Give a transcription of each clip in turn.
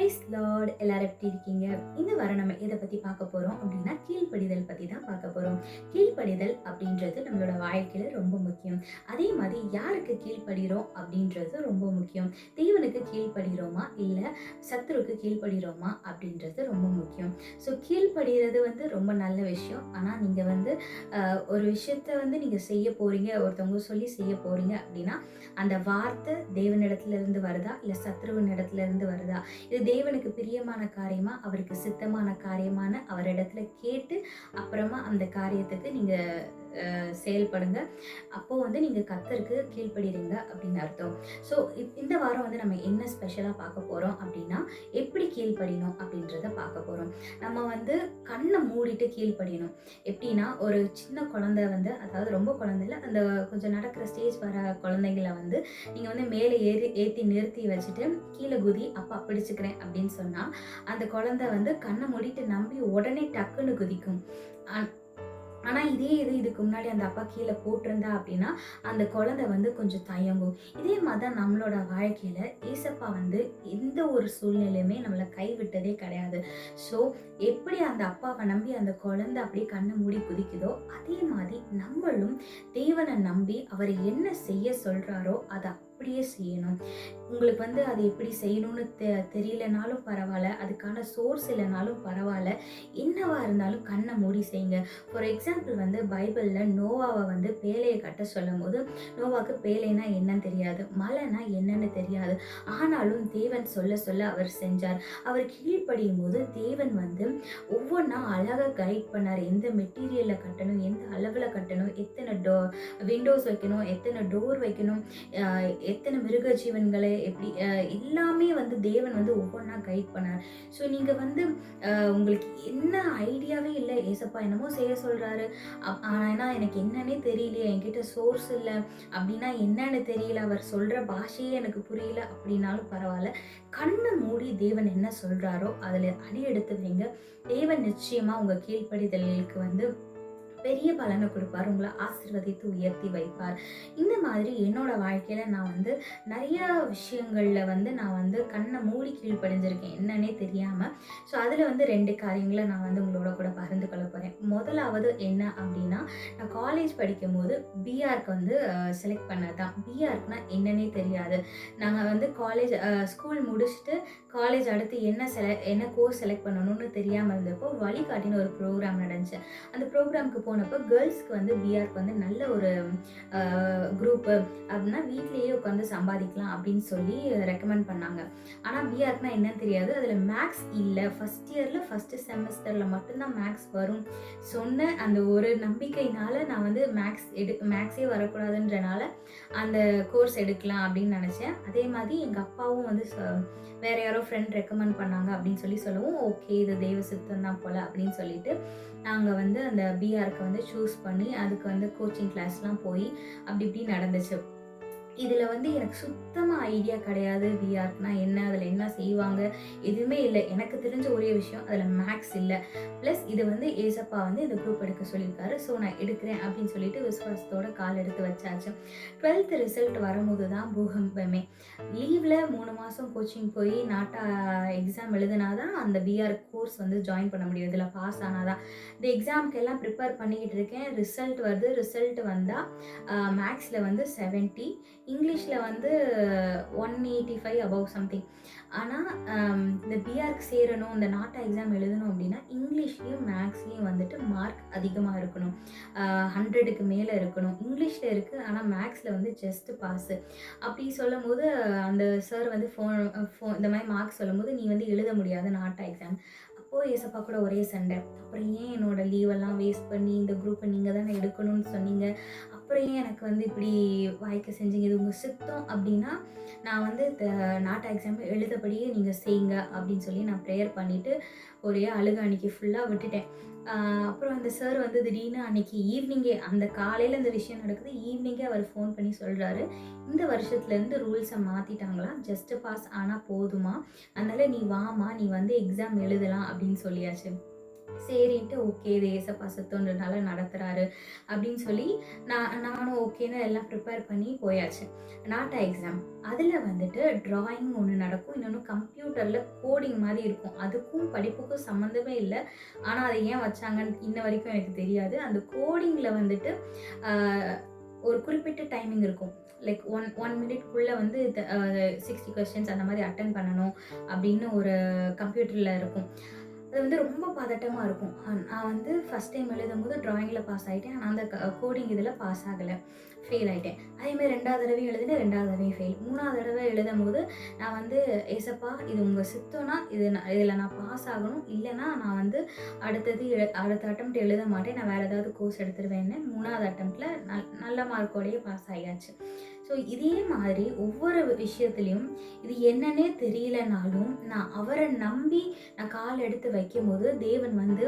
Price Lord. எல்லாரும் எப்படி இருக்கீங்க? இந்த வாரம் நம்ம எதை பற்றி பார்க்க போகிறோம் அப்படின்னா கீழ்ப்படிதல் பற்றி தான் பார்க்க போகிறோம். கீழ்ப்படிதல் அப்படின்றது நம்மளோட வாழ்க்கையில் ரொம்ப முக்கியம். அதே மாதிரி யாருக்கு கீழ்ப்படுகிறோம் அப்படின்றது ரொம்ப முக்கியம். தேவனுக்கு கீழ்ப்படுகிறோமா இல்லை சத்துருக்கு கீழ்ப்படுகிறோமா அப்படின்றது ரொம்ப முக்கியம். ஸோ கீழ்ப்படுகிறது ரொம்ப நல்ல விஷயம். ஆனால் நீங்கள் ஒரு விஷயத்த நீங்கள் செய்ய போகிறீங்க, ஒருத்தவங்க சொல்லி செய்ய போகிறீங்க அப்படின்னா அந்த வார்த்தை தேவனிடத்துல இருந்து வருதா இல்லை சத்ருவின் இடத்துல இருந்து வருதா, இது தேவனுக்கு பிரியமான காரியமா அவருக்கு சித்தமான காரியமான அவரிடத்துல கேட்டு அப்புறமா அந்த காரியத்துக்கு நீங்க செயல்படுங்க. அப்போ நீங்க கர்த்தருக்கு கீழ்ப்படுறீங்க அப்படின்னு அர்த்தம். ஸோ இந்த வாரம் நம்ம என்ன ஸ்பெஷலாக பார்க்க போறோம் அப்படின்னா எப்படி கீழ்ப்படியணும் அப்படின்றத பார்க்க போறோம். நம்ம கண்ணை மூடிட்டு கீழ்ப்படியணும். எப்படின்னா ஒரு சின்ன குழந்தை அதாவது ரொம்ப குழந்தை இல்லை, அந்த கொஞ்சம் நடக்கிற ஸ்டேஜ் வர குழந்தைங்களை நீங்கள் மேலே ஏற்றி நிறுத்தி வச்சுட்டு கீழே குதி அப்பா பிடிச்சுக்கிறேன் அப்படின்னு சொன்னால் அந்த குழந்தை கண்ணை மூடிட்டு நம்பி உடனே டக்குன்னு குதிக்கும். ஆனால் இதுக்கு முன்னாடி அந்த அப்பா கீழே போட்டிருந்தா அப்படின்னா அந்த குழந்தை கொஞ்சம் தயங்கும். இதே மாதிரி தான் நம்மளோட வாழ்க்கையில் ஏசப்பா எந்த ஒரு சூழ்நிலையுமே நம்மளை கைவிட்டதே கிடையாது. ஸோ எப்படி அந்த அப்பாவை நம்பி அந்த குழந்தை அப்படியே கண்ணை மூடி குதிக்குதோ அதே மாதிரி நம்மளும் தேவனை நம்பி அவர் என்ன செய்ய சொல்கிறாரோ அதை அப்படியே செய்யணும். உங்களுக்கு அது எப்படி செய்யணும்னு தெரியலனாலும் பரவாயில்ல, அதுக்கான சோர்ஸ் இல்லைனாலும் பரவாயில்ல, என்னவா இருந்தாலும் கண்ணை மூடி செய்யுங்க. ஃபார் எக்ஸாம்பிள் பைபிளில் நோவாவை பேழையை கட்ட சொல்லும் போது நோவாவுக்கு பேழைனா என்னன்னு தெரியாது, மழைனா என்னன்னு தெரியாது. ஆனாலும் தேவன் சொல்ல சொல்ல அவர் செஞ்சார். அவர் கீழ்ப்படியும் போது தேவன் ஒவ்வொன்றா அழகாக கைட் பண்ணார். எந்த மெட்டீரியலில் கட்டணும், எந்த அளவில் கட்டணும், எத்தனை விண்டோஸ் வைக்கணும், எத்தனை டோர் வைக்கணும், எத்தனை மிருக ஜீவன்களை எப்படி எல்லாமே தேவன் ஒவ்வொன்றா கைட் பண்ணார். ஸோ நீங்கள் உங்களுக்கு என்ன ஐடியாவே இல்லை, ஏசப்பா என்னமோ செய்ய சொல்கிறாரு, ஆனால் எனக்கு என்னன்னே தெரியலையே, என்கிட்ட சோர்ஸ் இல்லை அப்படின்னா என்னன்னு தெரியல, அவர் சொல்கிற பாஷையே எனக்கு புரியல அப்படின்னாலும் பரவாயில்ல, கண்ணை மூடி தேவன் என்ன சொல்கிறாரோ அதில் அடி எடுத்து வைங்க. தேவன் நிச்சயமாக உங்கள் கீழ்ப்படிதலுக்கு பெரிய பலனை கொடுப்பார், உங்களை ஆசீர்வதித்து உயர்த்தி வைப்பார். இந்த மாதிரி என்னோட வாழ்க்கையில் நான் நிறைய விஷயங்களில் நான் கண்ணை மூடி கீழ்ப்படிஞ்சிருக்கேன் என்னன்னே தெரியாமல். ஸோ அதில் 2 காரியங்களை நான் உங்களோட கூட பகிர்ந்து கொள்ள போகிறேன். முதலாவது என்ன அப்படின்னா, நான் காலேஜ் படிக்கும் போது பிஆர்க்கு செலக்ட் பண்ணது தான். பிஆர்க்குனா என்னன்னே தெரியாது. நாங்கள் காலேஜ் ஸ்கூல் முடிச்சுட்டு காலேஜ் அடுத்து என்ன கோர்ஸ் செலக்ட் பண்ணணும்னு தெரியாமல் இருந்தப்போ வழிகாட்டின்னு ஒரு ப்ரோக்ராம் நடந்துச்சு. அந்த ப்ரோக்ராமுக்கு போனப்போ கேர்ள்ஸ்க்கு பிஆர்க்கு நல்ல ஒரு குரூப்பு அப்படின்னா வீட்லேயே உட்காந்து சம்பாதிக்கலாம் அப்படின்னு சொல்லி ரெக்கமெண்ட் பண்ணாங்க. ஆனால் பிஆர்க்குனா என்னன்னு தெரியாது, அதில் மேக்ஸ் இல்லை. ஃபஸ்ட் இயரில் ஃபஸ்ட்டு செமஸ்டரில் மட்டும்தான் மேக்ஸ் வரும் சொன்ன அந்த ஒரு நம்பிக்கையினால நான் மேக்ஸே வரக்கூடாதுன்றனால அந்த கோர்ஸ் எடுக்கலாம் அப்படின்னு நினச்சேன். அதே மாதிரி எங்கள் அப்பாவும் வேறு யாரோ ஃப்ரெண்ட் ரெக்கமெண்ட் பண்ணாங்க அப்படின்னு சொல்லவும் ஓகே இது தெய்வ சித்தம் தான் போல் அப்படின்னு சொல்லிட்டு நாங்கள் அந்த பிஆருக்கு சூஸ் பண்ணி அதுக்கு கோச்சிங் கிளாஸ்லாம் போய் அப்படி இப்படி நடந்துச்சு. இதில் எனக்கு சுத்தமாக ஐடியா கிடையாது. பிஆர்க்குனா என்ன, அதில் என்ன செய்வாங்க எதுவுமே இல்லை. எனக்கு தெரிஞ்ச ஒரே விஷயம் அதில் மேக்ஸ் இல்லை. ப்ளஸ் இது ஏசப்பா இந்த குரூப் எடுக்க சொல்லியிருக்காரு, ஸோ நான் எடுக்கிறேன் அப்படின்னு சொல்லிட்டு விசுவாசத்தோட கால் எடுத்து வச்சாச்சு. 12th ரிசல்ட் வரும்போது தான் பூகம்பமே. லீவில் 3 மாதம் கோச்சிங் போய் நாட்டா எக்ஸாம் எழுதினா தான் அந்த பிஆர் கோர்ஸ் ஜாயின் பண்ண முடியும். இதில் பாஸ் ஆனால் தான். இந்த எக்ஸாமுக்கு எல்லாம் ப்ரிப்பேர் பண்ணிக்கிட்டு இருக்கேன். ரிசல்ட் வருது. ரிசல்ட் வந்தால் மேக்ஸில் 70, இங்கிலீஷில் 185 அபவ் சம்திங். ஆனால் இந்த பிஆர்க்கு சேரணும், இந்த நாட்டா எக்ஸாம் எழுதணும் அப்படின்னா இங்கிலீஷ்லேயும் மேக்ஸ்லேயும் மார்க் அதிகமாக இருக்கணும், 100க்கு மேலே இருக்கணும். இங்கிலீஷில் இருக்குது ஆனால் மேக்ஸில் ஜஸ்ட் பாஸு. அப்படி சொல்லும் போது அந்த சார் ஃபோன் இந்த மாதிரி மார்க் சொல்லும் போது நீ எழுத முடியாது நாட்டா எக்ஸாம். அப்போது ஏசப்பா கூட ஒரே சண்டை. அப்புறம் ஏன் என்னோட லீவெல்லாம் வேஸ்ட் பண்ணி இந்த குரூப்பை நீங்கள் தானே எடுக்கணும்னு சொன்னீங்க, அப்புறம் ஏன் எனக்கு இப்படி வாய்க்க செஞ்சீங்க, இது உங்கள் சித்தம் அப்படின்னா நான் நாட்டா எக்ஸாம் எழுதபடியே நீங்கள் செய்யுங்க அப்படின்னு சொல்லி நான் ப்ரேயர் பண்ணிவிட்டு ஒரே அழுக அன்னைக்கு ஃபுல்லாக விட்டுட்டேன். அப்புறம் அந்த சார் திடீர்னு அன்னைக்கு ஈவினிங்கே, அந்த காலையில் இந்த விஷயம் நடக்குது, ஈவினிங்கே அவர் ஃபோன் பண்ணி சொல்கிறாரு, இந்த வருஷத்துலேருந்து ரூல்ஸை மாற்றிட்டாங்களாம், ஜஸ்ட் பாஸ் ஆனால் போதுமா, அதனால் நீ வாமா, நீ எக்ஸாம் எழுதலாம் அப்படின்னு சொல்லியாச்சு. சரின்ட்டு ஓகே இது ஏசப்பா சித்தம்ன்றனால நடத்துறாரு அப்படின்னு சொல்லி நானும் ஓகேன்னு எல்லாம் ப்ரிப்பேர் பண்ணி போயாச்சு. நாட்டா எக்ஸாம். அதில் வந்துட்டு ட்ராயிங் ஒன்று நடக்கும், இன்னொன்று கம்ப்யூட்டரில் கோடிங் மாதிரி இருக்கும். அதுக்கும் படிப்புக்கும் சம்மந்தமே இல்லை. ஆனால் அதை ஏன் வச்சாங்கன்னு இன்ன வரைக்கும் எனக்கு தெரியாது. அந்த கோடிங்கில் வந்துட்டு ஒரு குறிப்பிட்ட டைமிங் இருக்கும். லைக் ஒன் மினிட்குள்ளே வந்து 60 கொஸ்டின்ஸ் அந்த மாதிரி அட்டன் பண்ணணும் அப்படின்னு ஒரு கம்ப்யூட்டரில் இருக்கும். அது வந்து ரொம்ப பதட்டமாக இருக்கும். நான் வந்து ஃபஸ்ட் டைம் எழுதும்போது ட்ராயிங்கில் பாஸ் ஆகிட்டேன். ஆனால் அந்த கோடிங் இதில் பாஸ் ஆகலை, ஃபெயில் ஆகிட்டேன். அதேமாதிரி 2வது தடவையும் எழுதினேன், 2வது தடவையும் ஃபெயில். 3வது தடவை எழுதும்போது நான் வந்து ஏசப்பா இது உங்கள் சித்தம்னா இதில் நான் பாஸ் ஆகணும், இல்லைன்னா நான் வந்து அடுத்த அட்டம்ப்ட் எழுத மாட்டேன், நான் வேறு ஏதாவது கோர்ஸ் எடுத்துருவேன்னு 3வது அட்டம்ப்டில் நல்ல மார்க்கோடையே பாஸ் ஆகியாச்சு. ஸோ இதே மாதிரி ஒவ்வொரு விஷயத்துலையும் இது என்னன்னே தெரியலனாலும் நான் அவரை நம்பி நான் கால் எடுத்து வைக்கும்போது தேவன் வந்து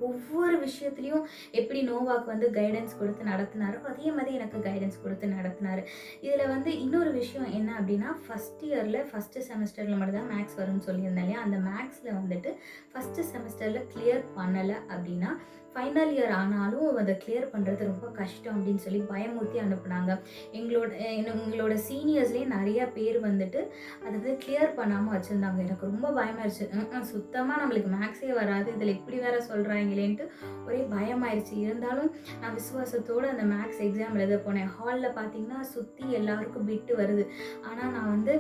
ஒவ்வொரு விஷயத்துலையும் எப்படி நோவாக்கு வந்து கைடன்ஸ் கொடுத்து நடத்தினாரோ அதே மாதிரி எனக்கு கைடன்ஸ் கொடுத்து நடத்தினாரு. இதில் வந்து இன்னொரு விஷயம் என்ன அப்படின்னா, ஃபஸ்ட் இயரில் ஃபஸ்ட்டு செமஸ்டரில் மட்டும்தான் மேக்ஸ் வரும்னு சொல்லியிருந்தேன் இல்லையா, அந்த மேக்ஸில் வந்துட்டு ஃபஸ்ட்டு செமஸ்டரில் கிளியர் பண்ணலை அப்படின்னா ஃபைனல் இயர் ஆனாலும் அதை கிளியர் பண்ணுறது ரொம்ப கஷ்டம் அப்படின்னு சொல்லி பயமுறுத்தி அனுப்புனாங்க. எங்களோட சீனியர்ஸ்லேயே நிறையா பேர் வந்துட்டு அதை வந்து கிளியர் பண்ணாமல் வச்சுருந்தாங்க. எனக்கு ரொம்ப பயமாயிருச்சு. சுத்தமாக நம்மளுக்கு மேக்ஸே வராது, இதில் இப்படி வேற சொல்கிறாங்களேன்ட்டு ஒரே பயமாயிருச்சு. இருந்தாலும் நான் விசுவாசத்தோடு அந்த மேக்ஸ் எக்ஸாம் எழுத போனேன். ஹாலில் பார்த்தீங்கன்னா சுற்றி எல்லாருக்கும் பிட்டு வருது. ஆனால் நான் வந்து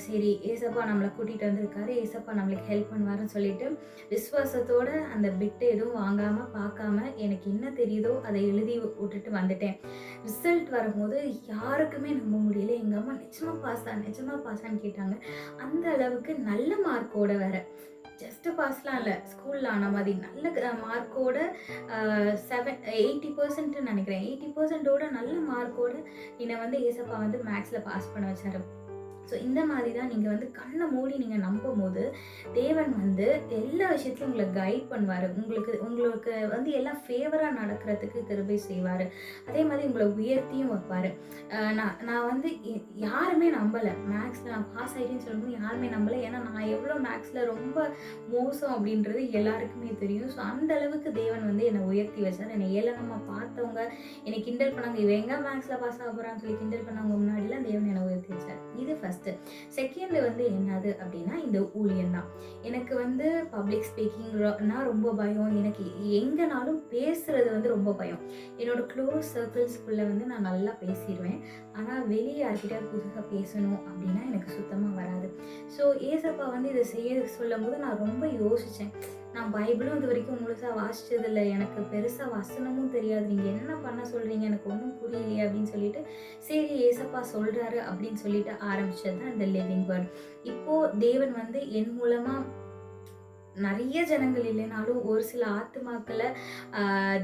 சரி ஏசப்பா நம்மளை கூட்டிகிட்டு வந்திருக்காரு, ஏசப்பா நம்மளுக்கு ஹெல்ப் பண்ணுவாருன்னு சொல்லிட்டு விசுவாசத்தோடு அந்த பிட்டு எதுவும் வாங்காமல் பார்க்காம எனக்கு என்ன தெரியுதோ அதை எழுதி விட்டுட்டு வந்துட்டேன். ரிசல்ட் வரும்போது யாருக்குமே நம்ப முடியல. எங்கள் அம்மா நிஜமா பாஸான்னு கேட்டாங்க. அந்த அளவுக்கு நல்ல மார்க்கோட வேற, ஜஸ்ட் பாஸ்லாம் இல்லை, ஸ்கூலில் ஆன மாதிரி நல்ல மார்க்கோட 80% நினைக்கிறேன், 80%ஓட நல்ல மார்க்கோட என்னை வந்து ஏசப்பா வந்து மேக்ஸில் பாஸ் பண்ண வச்சாரு. ஸோ இந்த மாதிரி தான் நீங்கள் வந்து கண்ணை மூடி நீங்கள் நம்பும் போது தேவன் வந்து எல்லா விஷயத்தையும் உங்களை கைட் பண்ணுவார். உங்களுக்கு வந்து எல்லாம் ஃபேவராக நடக்கிறதுக்கு கிருபை செய்வார். அதே மாதிரி உங்களை உயர்த்தியும் வைப்பார். நான் வந்து யாருமே நம்பலை, மேக்ஸில் நான் பாஸ் ஆகிட்டேன்னு சொல்லும்போது யாருமே நம்பலை. ஏன்னா நான் எவ்வளோ மேக்ஸில் ரொம்ப மோசம் அப்படின்றது எல்லாருக்குமே தெரியும். ஸோ அந்த அளவுக்கு தேவன் வந்து என்னை உயர்த்தி வச்சார். என்னை ஏளனமாக பார்த்தவங்க, என்னை கிண்டல் பண்ணாங்க, இவன் எங்கே மேக்ஸில் பாஸ் ஆக போகிறான்னு சொல்லி கிண்டல் பண்ணவங்க முன்னாடிலாம் தேவன் என்னை உயர்த்தி வச்சார். இது ஃபஸ்ட்டு. செகண்ட் வந்து என்னது அப்படின்னா இந்த ஊழியம் தான். எனக்கு வந்து பப்ளிக் ஸ்பீக்கிங்னா ரொம்ப பயம். எனக்கு எங்கேனாலும் பேசுறது வந்து ரொம்ப பயம். என்னோட க்ளோஸ் சர்க்கிள்ஸ்குள்ளே வந்து நான் நல்லா பேசிடுவேன். ஆனால் வெளியே யார்கிட்ட புதுசாக பேசணும் அப்படின்னா எனக்கு சுத்தமாக வராது. ஸோ ஏசப்பா வந்து இதை செய்ய சொல்லும் போது நான் ரொம்ப யோசித்தேன். நான் பைபிளும் இது வரைக்கும் முழுசாக வாசிச்சதில்லை, எனக்கு பெருசாக வசனமும் தெரியாது, நீங்கள் என்ன பண்ண சொல்கிறீங்க எனக்கு ஒன்றும் புரியலையே அப்படின்னு சொல்லிட்டு சரி ஏசப்பா சொல்கிறாரு அப்படின்னு சொல்லிட்டு ஆரம்பிச்சது தான் இந்த லிவிங் வேர்ட். இப்போது தேவன் வந்து என் மூலமாக நிறைய ஜனங்கள் இல்லைனாலும் ஒரு சில ஆத்துமாக்களை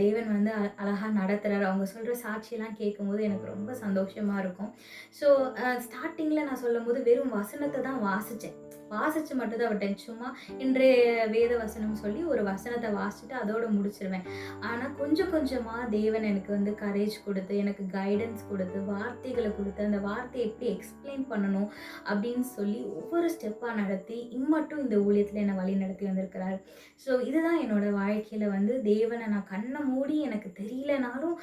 தேவன் வந்து அழகாக நடத்துகிறார். அவங்க சொல்கிற சாட்சியெல்லாம் கேட்கும்போது எனக்கு ரொம்ப சந்தோஷமாக இருக்கும். ஸோ ஸ்டார்டிங்கில் நான் சொல்லும் போது வெறும் வசனத்தை தான் வாசித்து மட்டும்தான் விட்டேன். சும்மா இன்றைய வேத வசனம் சொல்லி ஒரு வசனத்தை வாசிச்சுட்டு அதோடு முடிச்சிருவேன். ஆனால் கொஞ்சம் கொஞ்சமாக தேவன் எனக்கு வந்து கரேஜ் கொடுத்து, எனக்கு கைடன்ஸ் கொடுத்து, வார்த்தைகளை கொடுத்து, அந்த வார்த்தையை எப்படி எக்ஸ்பிளைன் பண்ணணும் அப்படின்னு சொல்லி ஒவ்வொரு ஸ்டெப்பாக நடத்தி இம்மட்டும் இந்த ஊழியத்தில் என்னை வழி நடத்தி வந்திருக்கிறார். ஸோ இதுதான் என்னோடய வாழ்க்கையில் வந்து தேவனை நான் கண்ணை மூடி எனக்கு தெரியலனாலும்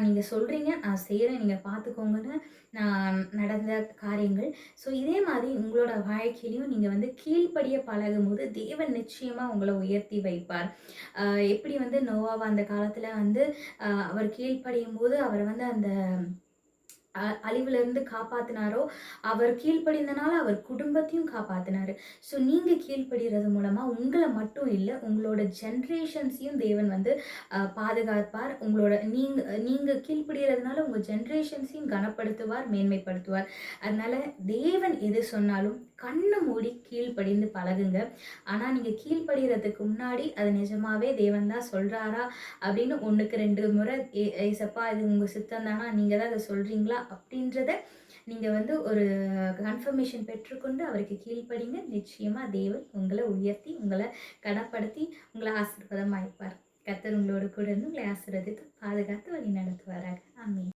நீங்கள் சொல்கிறீங்க நான் செய்கிறேன், நீங்கள் பார்த்துக்கோங்கன்னு நான் நடந்த காரியங்கள். ஸோ இதே மாதிரி உங்களோட வாழ்க்கையிலையும் நீங்கள் வந்து கீழ்ப்படிய பழகும் போது தேவன் நிச்சயமாக உங்களை உயர்த்தி வைப்பார். எப்படி வந்து நோவாவை அந்த காலத்தில் வந்து அவர் கீழ்ப்படியும் போது அவரை வந்து அந்த அழிவுலேருந்து காப்பாற்றினாரோ, அவர் கீழ்ப்படிந்தனால அவர் குடும்பத்தையும் காப்பாற்றினாரு. ஸோ நீங்கள் கீழ்ப்படுகிறது மூலமாக உங்களை மட்டும் இல்லை, உங்களோட ஜென்ரேஷன்ஸையும் தேவன் வந்து பாதுகாப்பார். நீங்கள் கீழ்ப்படுகிறதுனால உங்கள் ஜென்ரேஷன்ஸையும் கனப்படுத்துவார், மேன்மைப்படுத்துவார். அதனால் தேவன் எது சொன்னாலும் கண்ணை மூடி கீழ்ப்படிந்து பழகுங்க. ஆனால் நீங்கள் கீழ்ப்படுகிறதுக்கு முன்னாடி அது நிஜமாவே தேவன் தான் சொல்கிறாரா அப்படின்னு 1க்கு 2 முறை ஏசப்பா இது உங்கள் சித்தம் தானா, நீங்கள் தான் அதை சொல்கிறீங்களா அப்படின்றத நீங்கள் வந்து ஒரு கன்ஃபர்மேஷன் பெற்றுக்கொண்டு அவருக்கு கீழ்ப்படிங்க. நிச்சயமாக தேவன் உங்களை உயர்த்தி, உங்களை கனப்படுத்தி, உங்களை ஆசீர்வாதமாயிருப்பார். கர்த்தர் உங்களோடு கூட இருந்து உங்களை ஆசீர்வதித்து பாதுகாத்து வழி நடத்துவாராக. ஆமென்.